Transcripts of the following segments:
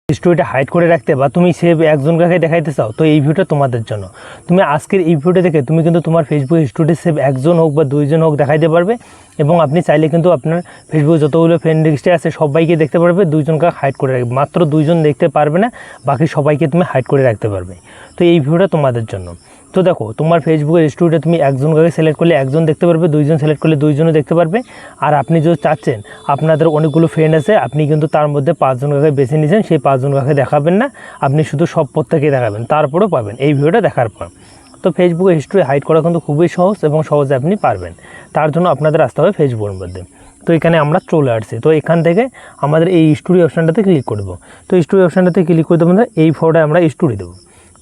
স্টোরিটা হাইড করে রাখতে বা তুমি সেভ একজনকে দেখাইতে চাও, তো এই ভিডিওটা তোমাদের জন্য। তুমি আজকের এই ভিডিওটা দেখে তুমি কিন্তু তোমার ফেসবুক স্টোরি সেভ একজন হোক বা দুইজন হোক দেখাইতে পারবে, এবং আপনি চাইলে কিন্তু আপনার ফেসবুকে যতগুলো ফ্রেন্ড লিস্টে আছে সবাইকে দেখতে পারবে। দুইজনকে হাইড করে রাখবে, মাত্র দুইজন দেখতে পারবে না, বাকি সবাইকে তুমি হাইড করে রাখতে পারবে। তো এই ভিডিওটা তোমাদের জন্য। তো দেখো, তোমার ফেসবুকের স্টোরিটা তুমি একজনকে সিলেক্ট করলে একজন দেখতে পারবে, দুইজন সিলেক্ট করলে দুইজনও দেখতে পারবে। আর আপনি যদি চাচ্ছেন, আপনাদের অনেকগুলো ফ্রেন্ড আছে, আপনি কিন্তু তার মধ্যে 5 জনকে বেছে নিয়েছেন, সেই 5 জনকে দেখাবেন না, আপনি শুধু সব প্রত্যেকেই দেখাবেন, তারপরেও পাবেন এই ভিডিওটা দেখার পর। তো ফেসবুকের হিস্ট্রি হাইড করা কিন্তু খুবই সহজ এবং সহজে আপনি পারবেন। তার জন্য আপনাদের আসতে হবে ফেসবুকের মধ্যে। তো এখানে আমরা চলে আসছি। তো এখান থেকে আমাদের এই স্টোরি অপশানটাতে ক্লিক করব। তো স্টোরি অপশানটাতে ক্লিক করে দেবো, এই ফটোটা আমরা স্টোরি দেবো।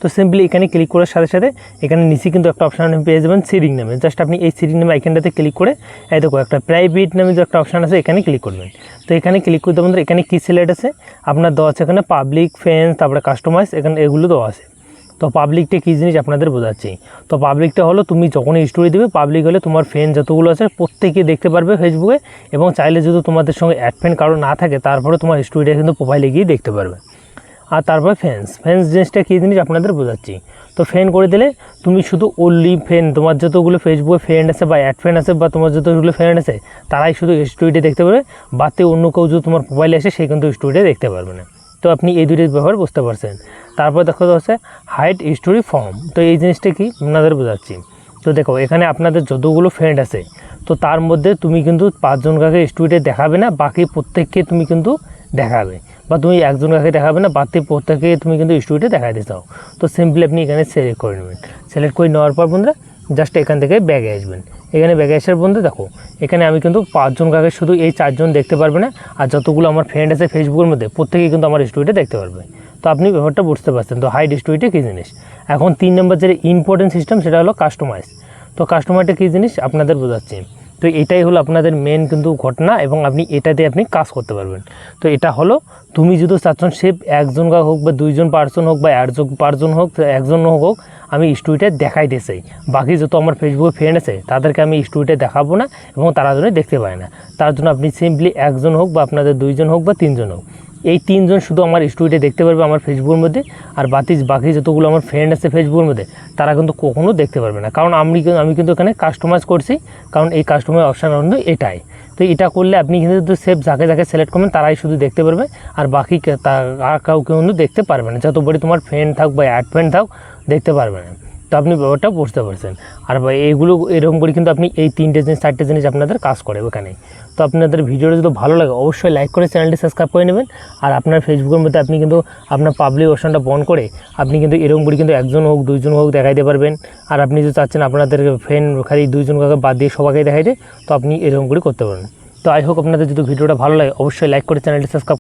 তো সিম্পলি এখানে ক্লিক করার সাথে সাথে এখানে নিচে কিন্তু একটা অপশান পেয়ে যাবেন সিরিং নামে। জাস্ট আপনি এই সিরিং নামে আইকনটাতে ক্লিক করে এই দেখো একটা প্রাইভেট নামে যে একটা অপশান আছে, এখানে ক্লিক করবেন। তো এখানে ক্লিক করতে বন্ধুরা এখানে কী সিলেক্ট আছে আপনার দেওয়া আছে, এখানে পাবলিক, ফ্রেন্ডস, তারপরে কাস্টমাইজ, এখানে এগুলো দেওয়া আছে। তো পাবলিকটা কী জিনিস আপনাদের বোঝাচ্ছি। তো পাবলিকটা হলো তুমি যখনই স্টোরি দেবে, পাবলিক হলে তোমার ফ্রেন্ড যতগুলো আছে প্রত্যেকে দেখতে পারবে ফেসবুকে, এবং চাইলে যদি তোমাদের সঙ্গে অ্যাড ফ্রেন্ড কারো না থাকে তারপরে তোমার স্টোরিটা কিন্তু প্রোফাইলে গিয়ে দেখতে পারবে। আর তারপরে ফ্রেন্ডস জিনিসটা কী জিনিস আপনাদের বোঝাচ্ছি। তো ফ্রেন্ড করে দিলে তুমি শুধু ওনলি ফ্রেন্ড, তোমার যতগুলো ফেসবুকে ফ্রেন্ড আছে বা অ্যাড ফ্রেন্ড আছে বা তোমার যতগুলো ফ্রেন্ড আছে তারাই শুধু স্টোরিটা দেখতে পারবে, বাদে অন্য কেউ যদি তোমার মোবাইলে আসে সে কিন্তু স্টোরিটা দেখতে পারবে না। তো আপনি এই দুটির ব্যবহার বুঝতে পারছেন। তারপর দেখা যাচ্ছে হাইড স্টোরি ফর্ম। তো এই জিনিসটা কি আপনাদের বোঝাচ্ছি। তো দেখো এখানে আপনাদের যতগুলো ফ্রেন্ড আছে, তো তার মধ্যে তুমি কিন্তু 5 জনকে স্টোরিটা দেখাবে না, বাকি প্রত্যেককে তুমি কিন্তু দেখাবে, বা তুমি একজনকে দেখাবে না, বাকি প্রত্যেককে তুমি কিন্তু স্টোরিটা দেখাতে চাও। তো সিম্পলি আপনি এখানে সিলেক্ট করে নেবেন। সিলেক্ট করে নেওয়ার পর বন্ধুরা জাস্ট এখান থেকে ব্যাগে আসবেন। এখানে ব্যাগে আসার বন্ধু দেখো এখানে আমি কিন্তু 5 জনকে শুধু এই 4 জন দেখতে পারবে না, আর যতগুলো আমার ফ্রেন্ড আছে ফেসবুকের মধ্যে প্রত্যেকেই কিন্তু আমার স্টোরিটা দেখতে পারবে। তো আপনি ব্যাপারটা বুঝতে পারছেন। তো হাইড স্টোরিটা কী জিনিস। এখন 3 নম্বর যে ইম্পর্টেন্ট সিস্টেম সেটা হলো কাস্টমাইজ। তো কাস্টমারটা কী জিনিস আপনাদের বোঝাচ্ছি। তো এটাই হলো আপনাদের মেন কিন্তু ঘটনা, এবং আপনি এটাতে আপনি কাজ করতে পারবেন। তো এটা হলো তুমি যদি চাচ্ছেন সে একজন হোক বা 2জন পার্সন হোক বা 1 পার্সন হোক, একজন হোক, আমি স্টোরিটা দেখাইতে চাই, বাকি যত আমার ফেসবুকে ফ্রেন্ড আছে তাদেরকে আমি স্টোরিটা দেখাবো না এবং তারা যেন দেখতে পায় না। তার জন্য আপনি সিম্পলি একজন হোক বা আপনাদের 2জন হোক বা 3জন হোক, এই 3 জন শুধু আমার স্টোরিটা দেখতে পারবে আমার ফেসবুকের মধ্যে, আর বাকি যতগুলো আমার ফ্রেন্ড আছে ফেসবুকের মধ্যে তারা কিন্তু কখনও দেখতে পারবে না। কারণ আমি কিন্তু এখানে কাস্টমাইজ করছি, কারণ এই কাস্টমাইজ অপশান কিন্তু এটাই। তো এটা করলে আপনি কিন্তু সেভ যাকে সিলেক্ট করবেন তারাই শুধু দেখতে পারবে, আর বাকি কাউকে কিন্তু দেখতে পারবে না, যত বড় তোমার ফ্রেন্ড থাক বা অ্যাড ফ্রেন্ড থাক দেখতে পারবে না। তো আপনি ব্যাপারটা বুঝতে পারছেন। আর এইগুলো এরকম করে কিন্তু আপনি এই 3টে জিনিস 4টে জিনিস আপনাদের কাজ করে ওখানে। তো আপনাদের ভিডিওটা যদি ভালো লাগে অবশ্যই লাইক করে চ্যানেলটি সাবস্ক্রাইব করে নেবেন। আর আপনার ফেসবুকের মধ্যে আপনি কিন্তু আপনার পাবলিক অপশনটা বন্ধ করে আপনি কিন্তু এরকম করে কিন্তু 1জন হোক 2জন হোক দেখাইতে পারবেন। আর আপনি যদি চাচ্ছেন আপনাদের ফ্রেন্ড খালি 2জনকে বাদ দিয়ে সবাইকে দেখাইতে, তো আপনি এরকম করে করতে পারেন। তো আই হোপ আপনাদের যদি ভিডিওটা ভালো লাগে অবশ্যই লাইক করে চ্যানেলটি সাবস্ক্রাইব